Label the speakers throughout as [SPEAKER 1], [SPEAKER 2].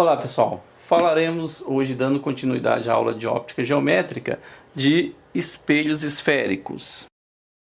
[SPEAKER 1] Olá pessoal, falaremos hoje, dando continuidade à aula de óptica geométrica, de espelhos esféricos.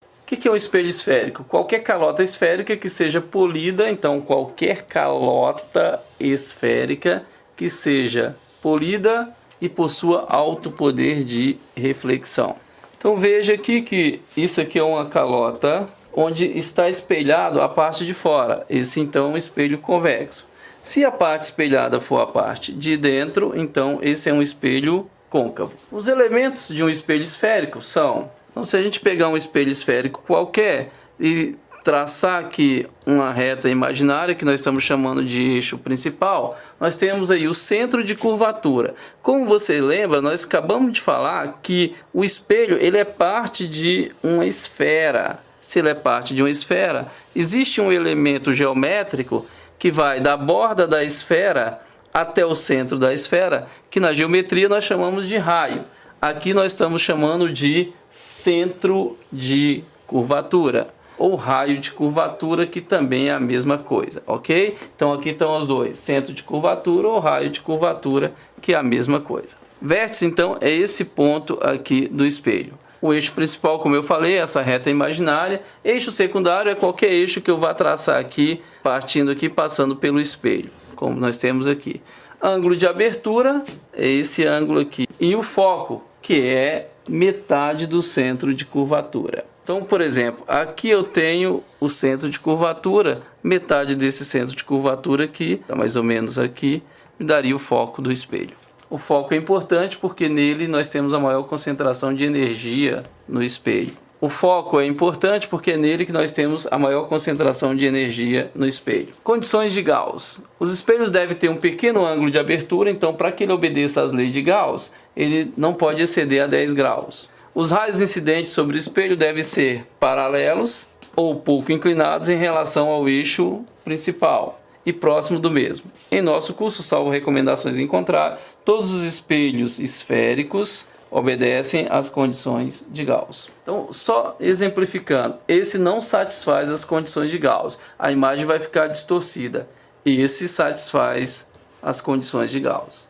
[SPEAKER 1] O que é um espelho esférico? Qualquer calota esférica que seja polida, então qualquer calota esférica que seja polida e possua alto poder de reflexão. Então veja aqui que isso aqui é uma calota onde está espelhado a parte de fora. Esse então é um espelho convexo. Se a parte espelhada for a parte de dentro, então esse é um espelho côncavo. Os elementos de um espelho esférico são, então, se a gente pegar um espelho esférico qualquer e traçar aqui uma reta imaginária, que nós estamos chamando de eixo principal, nós temos aí o centro de curvatura. Como você lembra, nós acabamos de falar que o espelho ele é parte de uma esfera. Se ele é parte de uma esfera, existe um elemento geométrico que vai da borda da esfera até o centro da esfera, que na geometria nós chamamos de raio. Aqui nós estamos chamando de centro de curvatura, ou raio de curvatura, que também é a mesma coisa, ok? Então aqui estão os dois, centro de curvatura ou raio de curvatura, que é a mesma coisa. Vértice, então, é esse ponto aqui do espelho. O eixo principal, como eu falei, é essa reta imaginária. Eixo secundário é qualquer eixo que eu vá traçar aqui, partindo aqui, passando pelo espelho, como nós temos aqui. Ângulo de abertura é esse ângulo aqui. E o foco, que é metade do centro de curvatura. Então, por exemplo, aqui eu tenho o centro de curvatura, metade desse centro de curvatura aqui, tá mais ou menos aqui, me daria o foco do espelho. O foco é importante porque nele nós temos a maior concentração de energia no espelho. O foco é importante porque é nele que nós temos a maior concentração de energia no espelho. Condições de Gauss. Os espelhos devem ter um pequeno ângulo de abertura, então para que ele obedeça às leis de Gauss, ele não pode exceder a 10 graus. Os raios incidentes sobre o espelho devem ser paralelos ou pouco inclinados em relação ao eixo principal e próximo do mesmo. Em nosso curso, salvo recomendações em contrário, todos os espelhos esféricos obedecem às condições de Gauss. Então, só exemplificando, esse não satisfaz as condições de Gauss. A imagem vai ficar distorcida. Esse satisfaz as condições de Gauss.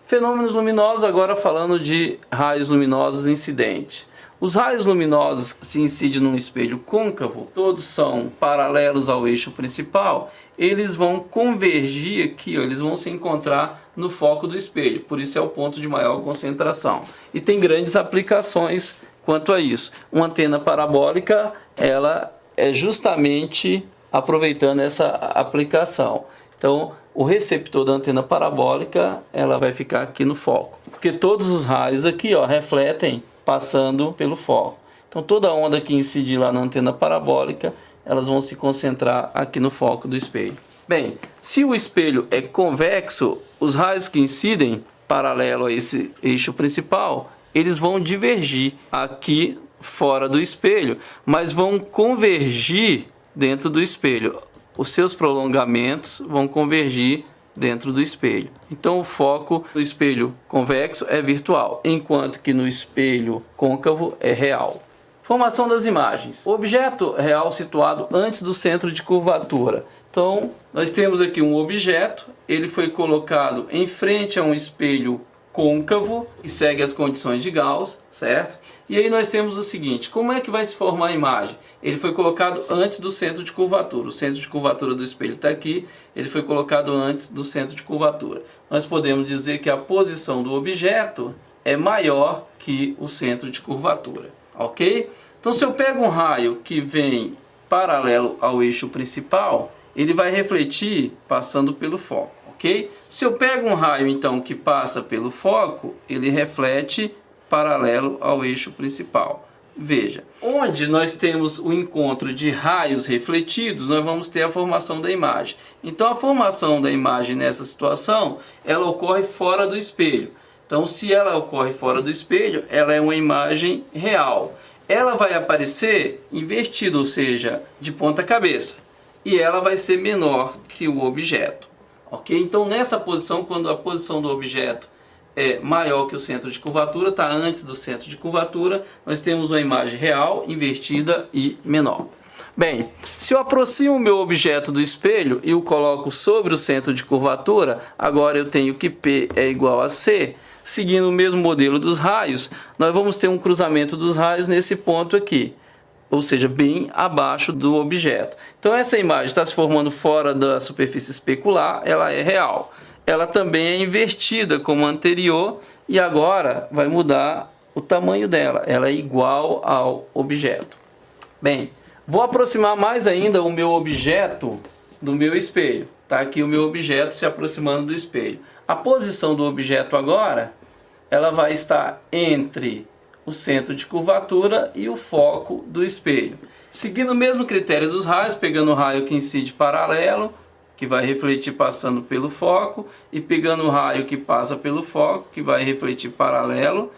[SPEAKER 1] Fenômenos luminosos, agora falando de raios luminosos incidentes. Os raios luminosos, se incidem num espelho côncavo, todos são paralelos ao eixo principal, eles vão convergir aqui, ó, eles vão se encontrar no foco do espelho, por isso é o ponto de maior concentração. E tem grandes aplicações quanto a isso. Uma antena parabólica, ela é justamente aproveitando essa aplicação. Então, o receptor da antena parabólica, ela vai ficar aqui no foco, porque todos os raios aqui, ó, refletem passando pelo foco. Então toda onda que incide lá na antena parabólica, elas vão se concentrar aqui no foco do espelho. Bem, se o espelho é convexo, os raios que incidem paralelo a esse eixo principal, eles vão divergir aqui fora do espelho, mas vão convergir dentro do espelho. Os seus prolongamentos vão convergir dentro do espelho. Então o foco do espelho convexo é virtual, enquanto que no espelho côncavo é real. Formação das imagens. O objeto real situado antes do centro de curvatura. Então nós temos aqui um objeto, ele foi colocado em frente a um espelho côncavo e segue as condições de Gauss, certo? E aí nós temos o seguinte, como é que vai se formar a imagem? Ele foi colocado antes do centro de curvatura. O centro de curvatura do espelho está aqui, ele foi colocado antes do centro de curvatura. Nós podemos dizer que a posição do objeto é maior que o centro de curvatura, ok? Então se eu pego um raio que vem paralelo ao eixo principal, ele vai refletir passando pelo foco. Okay? Se eu pego um raio então que passa pelo foco, ele reflete paralelo ao eixo principal. Veja, onde nós temos o encontro de raios refletidos, nós vamos ter a formação da imagem. Então a formação da imagem nessa situação, ela ocorre fora do espelho. Então se ela ocorre fora do espelho, ela é uma imagem real. Ela vai aparecer invertida, ou seja, de ponta cabeça. E ela vai ser menor que o objeto. Ok? Então nessa posição, quando a posição do objeto é maior que o centro de curvatura, está antes do centro de curvatura, nós temos uma imagem real, invertida e menor. Bem, se eu aproximo o meu objeto do espelho e o coloco sobre o centro de curvatura, agora eu tenho que P é igual a C. Seguindo o mesmo modelo dos raios, nós vamos ter um cruzamento dos raios nesse ponto aqui, ou seja, bem abaixo do objeto. Então essa imagem está se formando fora da superfície especular, ela é real. Ela também é invertida como a anterior e agora vai mudar o tamanho dela, ela é igual ao objeto. Bem, vou aproximar mais ainda o meu objeto do meu espelho. Está aqui o meu objeto se aproximando do espelho. A posição do objeto agora, ela vai estar entre o centro de curvatura e o foco do espelho. Seguindo o mesmo critério dos raios, pegando o raio que incide paralelo, que vai refletir passando pelo foco, e pegando o raio que passa pelo foco, que vai refletir paralelo,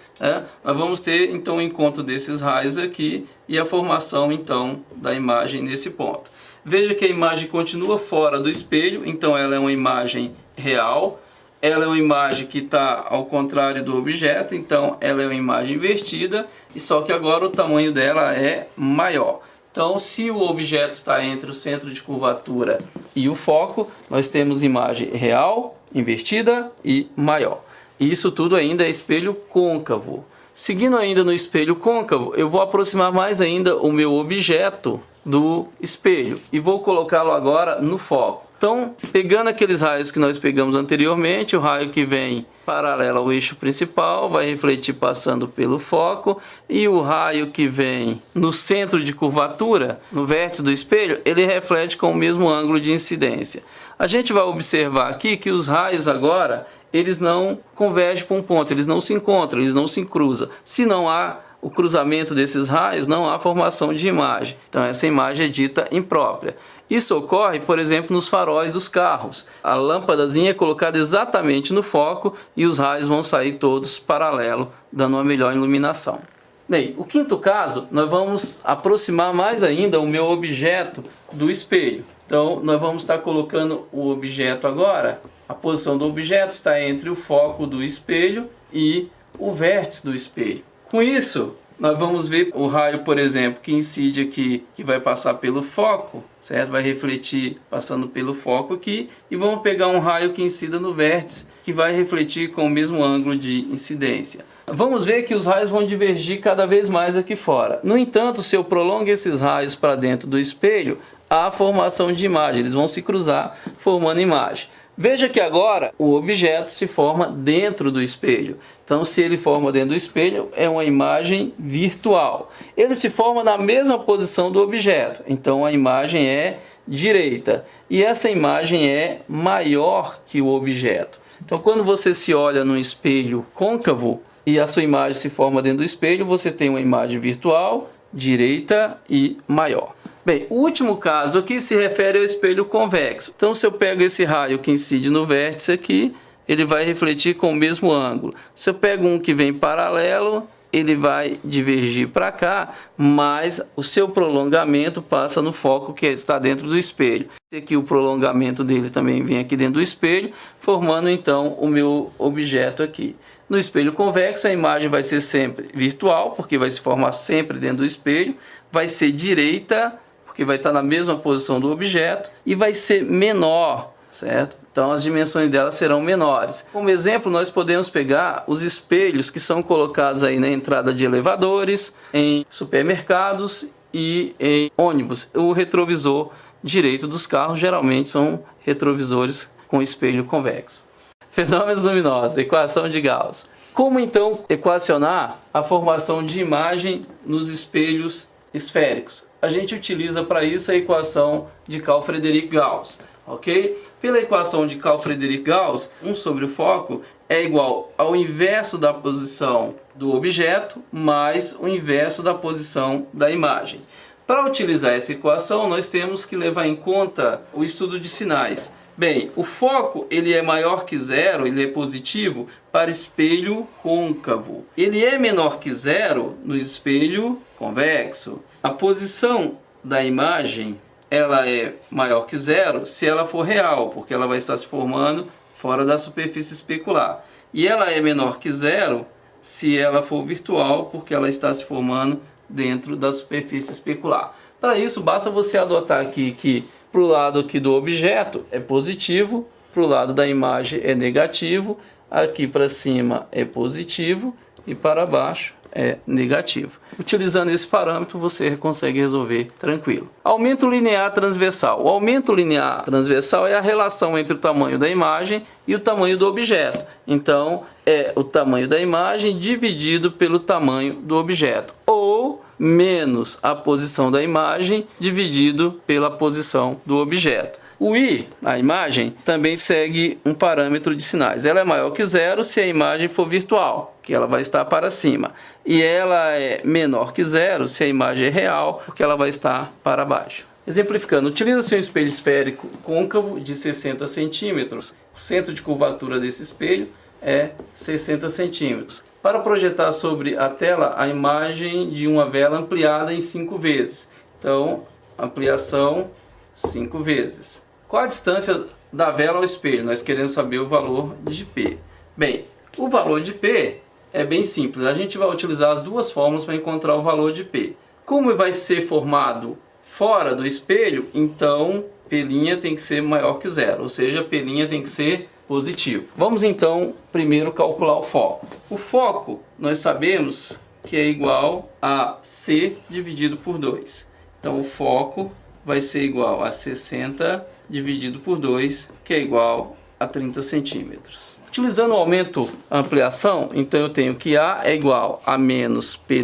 [SPEAKER 1] nós vamos ter então o encontro desses raios aqui e a formação então da imagem nesse ponto. Veja que a imagem continua fora do espelho, então ela é uma imagem real, ela é uma imagem que está ao contrário do objeto, então ela é uma imagem invertida, e só que agora o tamanho dela é maior. Então, se o objeto está entre o centro de curvatura e o foco, nós temos imagem real, invertida e maior. E isso tudo ainda é espelho côncavo. Seguindo ainda no espelho côncavo, eu vou aproximar mais ainda o meu objeto do espelho e vou colocá-lo agora no foco. Então, pegando aqueles raios que nós pegamos anteriormente, o raio que vem paralelo ao eixo principal vai refletir passando pelo foco, e o raio que vem no centro de curvatura, no vértice do espelho, ele reflete com o mesmo ângulo de incidência. A gente vai observar aqui que os raios agora, eles não convergem para um ponto, eles não se encontram, eles não se cruzam. Se não há o cruzamento desses raios, não há formação de imagem. Então essa imagem é dita imprópria. Isso ocorre, por exemplo, nos faróis dos carros. A lâmpadazinha é colocada exatamente no foco e os raios vão sair todos paralelo, dando uma melhor iluminação. Bem, o quinto caso, nós vamos aproximar mais ainda o meu objeto do espelho. Então nós vamos estar colocando o objeto agora. A posição do objeto está entre o foco do espelho e o vértice do espelho. Com isso, nós vamos ver o raio, por exemplo, que incide aqui, que vai passar pelo foco, certo? Vai refletir passando pelo foco aqui, e vamos pegar um raio que incida no vértice, que vai refletir com o mesmo ângulo de incidência. Vamos ver que os raios vão divergir cada vez mais aqui fora. No entanto, se eu prolongo esses raios para dentro do espelho, há formação de imagem, eles vão se cruzar formando imagem. Veja que agora o objeto se forma dentro do espelho. Então, se ele forma dentro do espelho, é uma imagem virtual. Ele se forma na mesma posição do objeto. Então, a imagem é direita. E essa imagem é maior que o objeto. Então, quando você se olha no espelho côncavo e a sua imagem se forma dentro do espelho, você tem uma imagem virtual, direita e maior. Bem, o último caso aqui se refere ao espelho convexo. Então, se eu pego esse raio que incide no vértice aqui, ele vai refletir com o mesmo ângulo. Se eu pego um que vem paralelo, ele vai divergir para cá, mas o seu prolongamento passa no foco que está dentro do espelho. Esse aqui, o prolongamento dele também vem aqui dentro do espelho, formando então o meu objeto aqui. No espelho convexo, a imagem vai ser sempre virtual, porque vai se formar sempre dentro do espelho, vai ser direita, porque vai estar na mesma posição do objeto, e vai ser menor, certo? Então as dimensões dela serão menores. Como exemplo, nós podemos pegar os espelhos que são colocados aí na entrada de elevadores, em supermercados e em ônibus. O retrovisor direito dos carros geralmente são retrovisores com espelho convexo. Fenômenos luminosos, equação de Gauss. Como então equacionar a formação de imagem nos espelhos esféricos? A gente utiliza para isso a equação de Carl-Friedrich Gauss, ok? Pela equação de Carl-Friedrich Gauss, 1 sobre o foco é igual ao inverso da posição do objeto mais o inverso da posição da imagem. Para utilizar essa equação, nós temos que levar em conta o estudo de sinais. Bem, o foco ele é maior que zero, ele é positivo para espelho côncavo. Ele é menor que zero no espelho convexo. A posição da imagem ela é maior que zero se ela for real, porque ela vai estar se formando fora da superfície especular. E ela é menor que zero se ela for virtual, porque ela está se formando dentro da superfície especular. Para isso, basta você adotar aqui que para o lado aqui do objeto é positivo, para o lado da imagem é negativo, aqui para cima é positivo e para baixo é negativo. Utilizando esse parâmetro você consegue resolver tranquilo. Aumento linear transversal. O aumento linear transversal é a relação entre o tamanho da imagem e o tamanho do objeto. Então é o tamanho da imagem dividido pelo tamanho do objeto, ou menos a posição da imagem dividido pela posição do objeto. O I, a imagem, também segue um parâmetro de sinais. Ela é maior que zero se a imagem for virtual, que ela vai estar para cima. E ela é menor que zero se a imagem é real, porque ela vai estar para baixo. Exemplificando, utiliza-se um espelho esférico côncavo de 60 centímetros. O centro de curvatura desse espelho é 60 centímetros. Para projetar sobre a tela a imagem de uma vela ampliada em 5 vezes. Então, ampliação 5 vezes. Qual a distância da vela ao espelho? Nós queremos saber o valor de P. Bem, o valor de P é bem simples. A gente vai utilizar as duas fórmulas para encontrar o valor de P. Como vai ser formado fora do espelho, então P' tem que ser maior que zero, ou seja, P' tem que ser positivo. Vamos então primeiro calcular o foco. O foco nós sabemos que é igual a C dividido por 2. Então o foco vai ser igual a 60 dividido por 2, que é igual a 30 centímetros. Utilizando o aumento ampliação, então eu tenho que A é igual a menos P'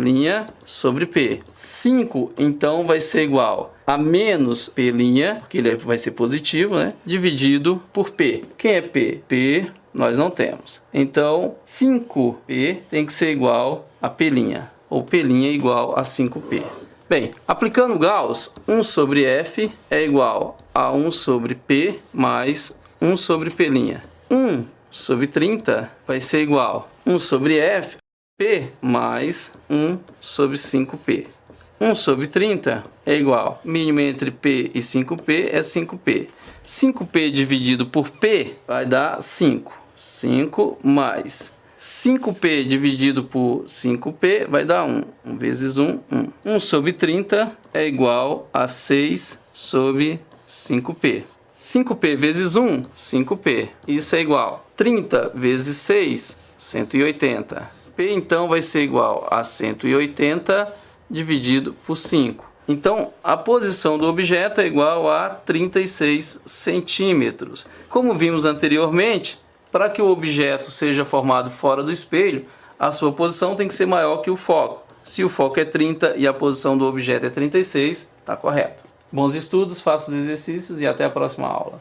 [SPEAKER 1] sobre P. 5, então, vai ser igual a menos P', porque ele vai ser positivo, né? Dividido por P. Quem é P? P nós não temos. Então, 5P tem que ser igual a P', ou P' igual a 5P. Bem, aplicando Gauss, 1 sobre F é igual a 1 sobre P mais 1 sobre P'. 1 sobre 30 vai ser igual a 1 sobre F, P mais 1 sobre 5P. 1 sobre 30 é igual, mínimo entre P e 5P é 5P. 5P dividido por P vai dar 5. 5 mais 5P dividido por 5P vai dar 1. 1 vezes 1, 1. 1 sobre 30 é igual a 6 sobre 5P. 5P vezes 1, 5P. Isso é igual a 30 vezes 6, 180. P então vai ser igual a 180 dividido por 5. Então, a posição do objeto é igual a 36 centímetros. Como vimos anteriormente, para que o objeto seja formado fora do espelho, a sua posição tem que ser maior que o foco. Se o foco é 30 e a posição do objeto é 36, está correto. Bons estudos, faça os exercícios e até a próxima aula.